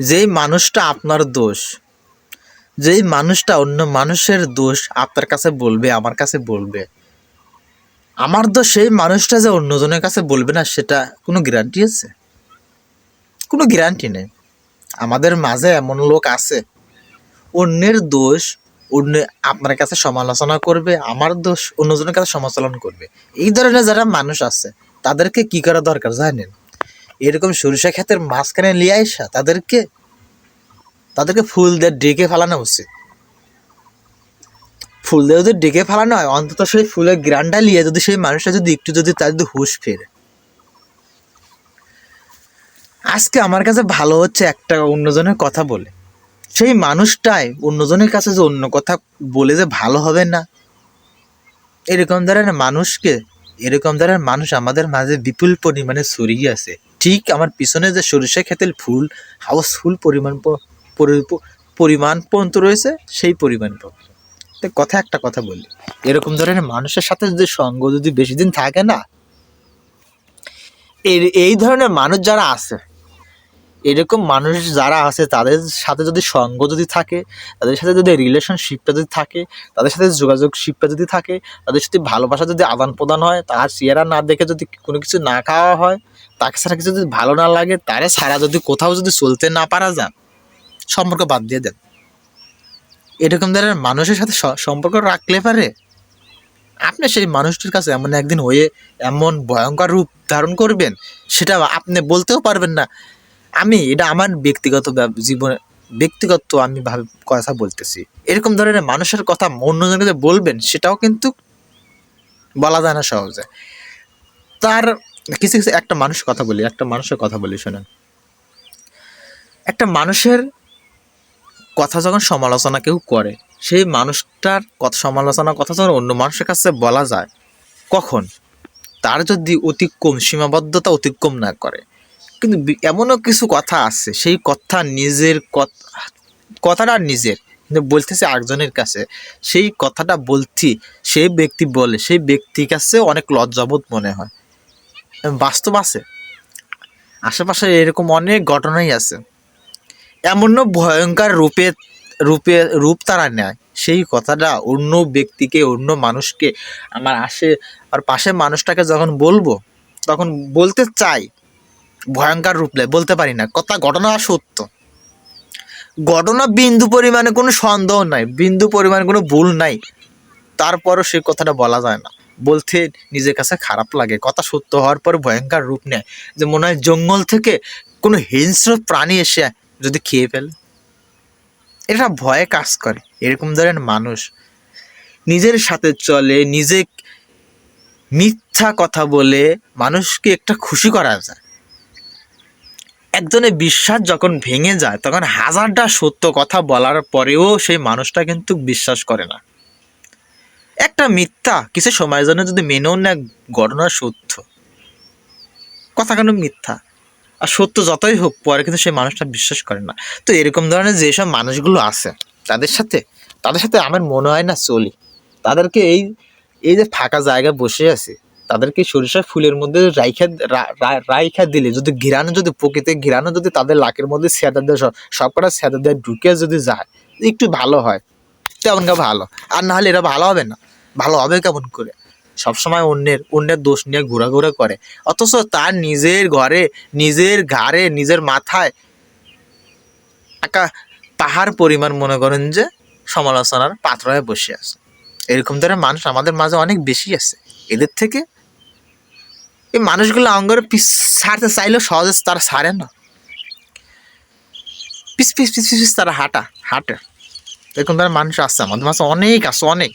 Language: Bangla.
যেই মানুষটা আপনার দোষ, যেই মানুষটা অন্য মানুষের দোষ আপনার কাছে বলবে, আমার কাছে বলবে, আমার দোষ সেই মানুষটা যে অন্যজনের কাছে বলবে না, সেটা কোনো গ্যারান্টি আছে? কোনো গ্যারান্টি নেই। আমাদের মাঝে এমন লোক আছে, অন্যের দোষ অন্য আপনার কাছে সমালোচনা করবে, আমার দোষ অন্যজনের কাছে সমালোচনা করবে। এই ধরনের যারা মানুষ আছে তাদেরকে কি করা দরকার জানেন? এরকম সরিষা ক্ষেতের মাঝখানে লিয়ে আইসা তাদেরকে ফুল দিয়ে ডেকে ফেলানো উচিত। ফুল দিয়ে যদি ডেকে ফেলানো হয়, অন্তত সেই ফুলের গ্রানটা নিয়ে যদি সেই মানুষটা যদি একটু যদি তার যদি হুঁশ ফেরে। আজকে আমার কাছে ভালো হচ্ছে একটা অন্যজনের কথা বলে, সেই মানুষটাই অন্যজনের কাছে যে অন্য কথা বলে যে ভালো হবে না, এরকম ধরনের মানুষ আমাদের মাঝে বিপুল পরিমাণে ছড়িয়ে আছে। ঠিক আমার পিছনে যে সরিষা ক্ষেতের ফুল হাউসফুল পরিমাণ পর্যন্ত রয়েছে, সেই পরিমাণ কথা একটা কথা বলি, এরকম ধরনের মানুষের সাথে যদি সঙ্গ যদি বেশি দিন থাকে না, এই ধরনের মানুষ যারা আছে, এরকম মানুষ যারা আছে তাদের সাথে যদি সঙ্গ যদি থাকে, তাদের সাথে যদি রিলেশনশিপটা যদি থাকে, তাদের সাথে যোগাযোগশিপটা যদি থাকে, তাদের সাথে ভালোবাসা যদি আদান প্রদান হয়, তার চেহারা না দেখে যদি কোনো কিছু না খাওয়া হয়, তাকে ছাড়া কিছু যদি ভালো না লাগে, তারে ছাড়া যদি কোথাও যদি চলতে না পারা যায়, সম্পর্ক বাদ দিয়ে দেন। এরকম ধরনের মানুষের সাথে সম্পর্ক রাখলে পারে আপনি সেই মানুষটির কাছে এমন একদিন হয়ে এমন ভয়ঙ্কর রূপ ধারণ করবেন, সেটা আপনি বলতেও পারবেন না। এটা আমার ব্যক্তিগত আমি ভাবে কথা বলতেছি। এরকম ধরনের মানুষের কথা অন্যজনকে যে বলবেন, সেটাও কিন্তু বলা যায় না সহজে। তার কিছু একটা মানুষের কথা বলি শোনেন। একটা মানুষের কথা যখন সমালোচনা কেউ করে, সেই মানুষটার সমালোচনার কথা যখন অন্য মানুষের কাছে বলা যায়, কখন? তার যদি সীমাবদ্ধতা অতিক্রম না করে। কিন্তু এমনও কিছু কথা আছে, সেই কথা কথাটা নিজের কিন্তু বলতেছে আরেকজনের কাছে, সেই কথাটা সেই ব্যক্তি বলে, সেই ব্যক্তির কাছে অনেক লজ্জাবোধ মনে হয়। বাস্তব আছে, আশেপাশে এরকম অনেক ঘটনাই আছে। এমনও ভয়ঙ্কর রূপ তারা নেয়, সেই কথাটা অন্য ব্যক্তিকে, অন্য মানুষকে, আর পাশে মানুষটাকে যখন বলবো, তখন বলতে চাই, ভয়ঙ্কর রূপ নেয়, বলতে পারি না। ঘটনা সত্য, ঘটনা বিন্দু পরিমাণে কোনো সন্দেহ নাই, বিন্দু পরিমাণে কোনো ভুল নাই, তারপরও সেই কথাটা বলা যায় না, বলতে নিজের কাছে খারাপ লাগে। কথা সত্য হওয়ার পর ভয়ঙ্কর রূপ নেয়, যে মনে হয় জঙ্গল থেকে কোনো হিংস্র প্রাণী এসে যদি খেয়ে ফেলে। এটা ভয়ে কাজ করে। এরকম ধরনের মানুষ নিজের সাথে চলে, নিজে মিথ্যা কথা বলে মানুষকে একটা খুশি করা যায়। একজনের বিশ্বাস যখন ভেঙে যায়, তখন হাজারটা সত্য কথা বলার পরেও সেই মানুষটা কিন্তু বিশ্বাস করে না। একটা মিথ্যা কিছু সময়ের জন্য যদি মেনেও না, ঘটনা সত্য, কথা কেন মিথ্যা, আর সত্য যতই হোক, পরে কিন্তু সেই মানুষটা বিশ্বাস করে না। তো এরকম ধরনের যেসব মানুষগুলো আছে, তাদের সাথে আমার মনে হয় না চলি। তাদেরকে এই যে ফাঁকা জায়গায় বসে আছে, তাদেরকে সরিষার ফুলের মধ্যে রাইখা দিলে, যদি ঘিরানো, যদি প্রকৃতি ঘিরানো, যদি তাদের লাকের মধ্যে ছেঁদা দেয়, সব কটা ছেঁদা দেয় ঢুকে যদি যায়, একটু ভালো হয়, তেমন কা ভালো। আর না হলে এরা ভালো হবে না। ভালো হবে কেমন করে? সবসময় অন্যের দোষ নিয়ে ঘোরাঘুরা করে, অথচ তার নিজের ঘরে, নিজের ঘাড়ে, নিজের মাথায় একা পাহাড় পরিমাণ মনে করেন যে সমালোচনার পাত্র হয়ে বসে আছে। এরকম ধরনের মানুষ আমাদের মাঝে অনেক বেশি আছে। এদের থেকে এই মানুষগুলো আঙ্গরে পিস ছাড়তে চাইলেও সহজে তারা ছাড়ে না, পিস পিস পিস পিস তারা হাঁটে। এরকম ধরনের মানুষ আছে আমাদের মাঝে, অনেক আছে, অনেক।